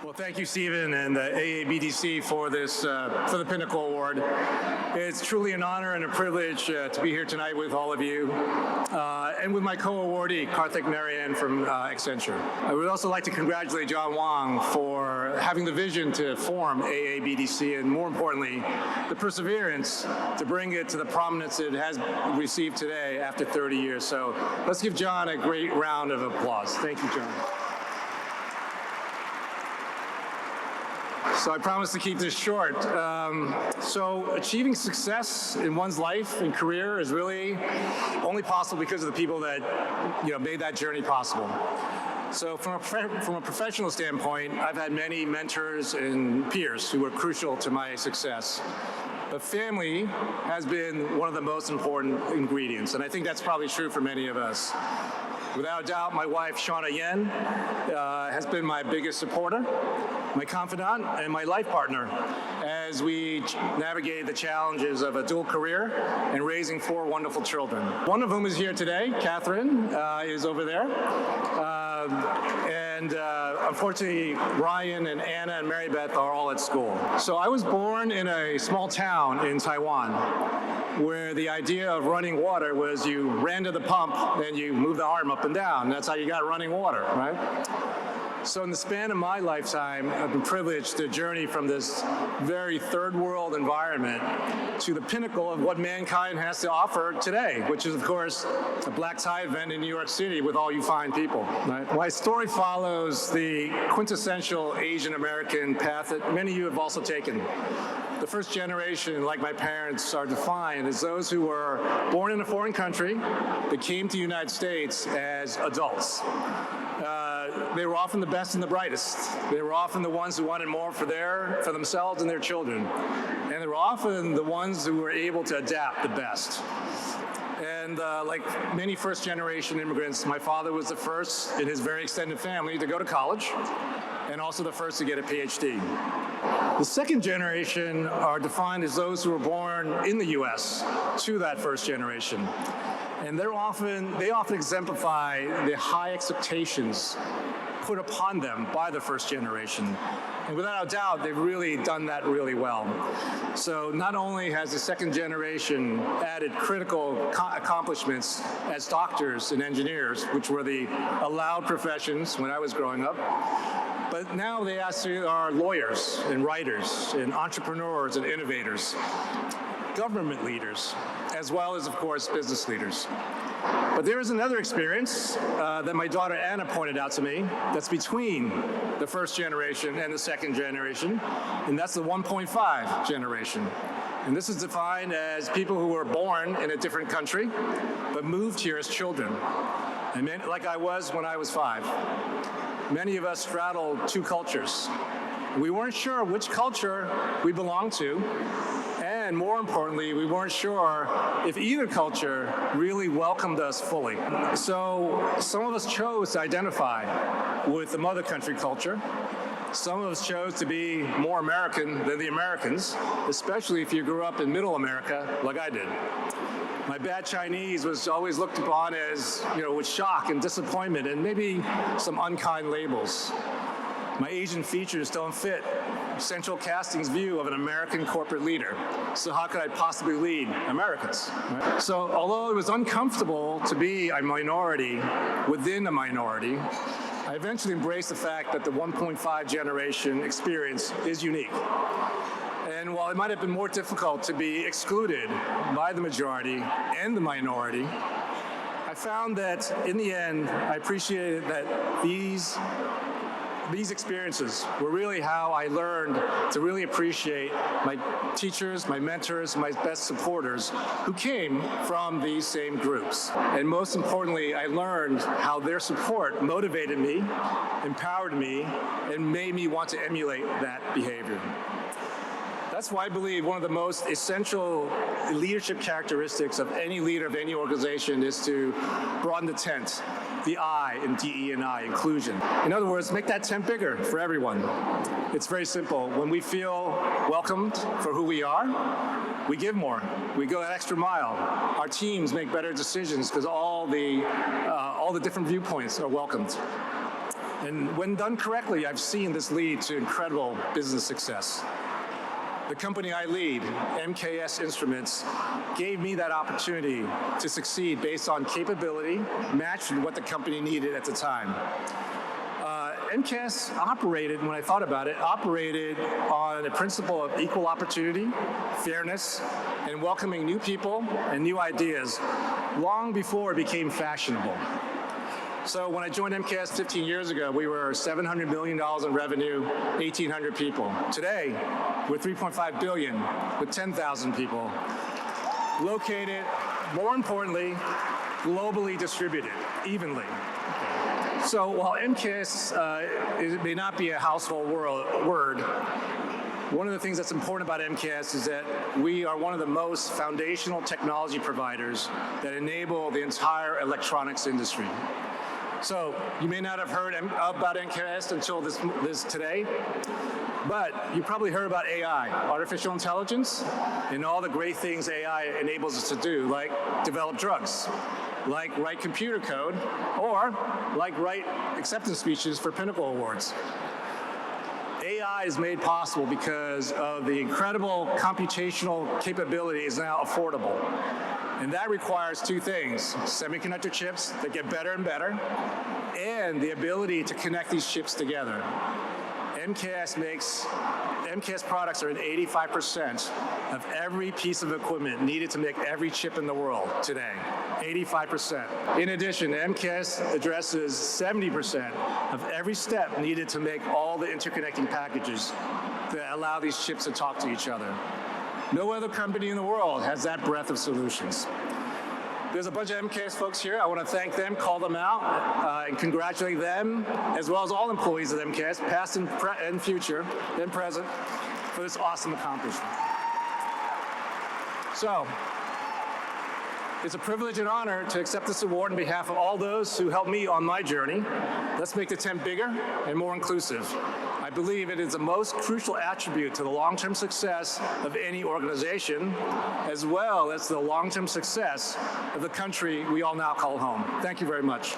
Well, thank you, Stephen, and the AABDC for this for the Pinnacle Award. It's truly an honor and a privilege to be here tonight with all of you, and with my co-awardee, Karthik Narayan from Accenture. I would also like to congratulate John Wong for having the vision to form AABDC, and more importantly, the perseverance to bring it to the prominence it has received today after 30 years. So let's give John a great round of applause. Thank you, John. So I promise to keep this short. So achieving success in one's life and career is really only possible because of the people that made that journey possible. So from a professional standpoint, I've had many mentors and peers who were crucial to my success. But family has been one of the most important ingredients, and I think that's probably true for many of us. Without a doubt, my wife, Shauna Yen, has been my biggest supporter, my confidant, and my life partner as we navigate the challenges of a dual career and raising 4 wonderful children. One of whom is here today. Catherine is over there. Unfortunately, Ryan and Anna and Mary Beth are all at school. So I was born in a small town in Taiwan where the idea of running water was you ran to the pump and you moved the arm up and down. That's how you got running water, right? So in the span of my lifetime, I've been privileged to journey from this very third world environment to the pinnacle of what mankind has to offer today, which is, of course, a black tie event in New York City with all you fine people. Right? My story follows the quintessential Asian American path that many of you have also taken. The first generation, like my parents, are defined as those who were born in a foreign country that came to the United States as adults. They were often the best and the brightest. They were often the ones who wanted more for themselves and their children. And they were often the ones who were able to adapt the best. And like many first-generation immigrants, my father was the first in his very extended family to go to college, and also the first to get a PhD. The second generation are defined as those who were born in the U.S. to that first generation. And they often exemplify the high expectations put upon them by the first generation. And without a doubt, they've really done that really well. So not only has the second generation added critical accomplishments as doctors and engineers, which were the allowed professions when I was growing up, but now they actually are lawyers and writers and entrepreneurs and innovators, government leaders, as well as, of course, business leaders. But there is another experience that my daughter Anna pointed out to me that's between the first generation and the second generation, and that's the 1.5 generation. And this is defined as people who were born in a different country, but moved here as children, and like I was when I was 5. Many of us straddled 2 cultures. We weren't sure which culture we belonged to, and more importantly, we weren't sure if either culture really welcomed us fully. So some of us chose to identify with the mother country culture. Some of us chose to be more American than the Americans, especially if you grew up in middle America like I did. My bad Chinese was always looked upon as, with shock and disappointment and maybe some unkind labels. My Asian features don't fit Central Casting's view of an American corporate leader. So how could I possibly lead Americans? Right? So although it was uncomfortable to be a minority within a minority, I eventually embraced the fact that the 1.5 generation experience is unique. And while it might have been more difficult to be excluded by the majority and the minority, I found that in the end, I appreciated that these experiences were really how I learned to really appreciate my teachers, my mentors, my best supporters who came from these same groups. And most importantly, I learned how their support motivated me, empowered me, and made me want to emulate that behavior. That's why I believe one of the most essential leadership characteristics of any leader of any organization is to broaden the tent, the I in DE&I, inclusion. In other words, make that tent bigger for everyone. It's very simple. When we feel welcomed for who we are, we give more. We go that extra mile. Our teams make better decisions because all the different viewpoints are welcomed. And when done correctly, I've seen this lead to incredible business success. The company I lead, MKS Instruments, gave me that opportunity to succeed based on capability matched with what the company needed at the time. MKS operated, when I thought about it, operated on a principle of equal opportunity, fairness, and welcoming new people and new ideas long before it became fashionable. So when I joined MKS 15 years ago, we were $700 million in revenue, 1,800 people. Today, we're $3.5 billion with 10,000 people, located, more importantly, globally distributed, evenly. So while MKS it may not be a household word, one of the things that's important about MKS is that we are one of the most foundational technology providers that enable the entire electronics industry. So you may not have heard about MKS until this today, but you probably heard about AI, artificial intelligence, and all the great things AI enables us to do, like develop drugs, like write computer code, or like write acceptance speeches for Pinnacle Awards. AI is made possible because of the incredible computational capability is now affordable. And that requires two things: semiconductor chips that get better and better, and the ability to connect these chips together. MKS products are in 85% of every piece of equipment needed to make every chip in the world today. 85%. In addition, MKS addresses 70% of every step needed to make all the interconnecting packages that allow these chips to talk to each other. No other company in the world has that breadth of solutions. There's a bunch of MKS folks here. I want to thank them, call them out, and congratulate them, as well as all employees of MKS, past and future, and present, for this awesome accomplishment. So, it's a privilege and honor to accept this award on behalf of all those who helped me on my journey. Let's make the tent bigger and more inclusive. I believe it is the most crucial attribute to the long-term success of any organization, as well as the long-term success of the country we all now call home. Thank you very much.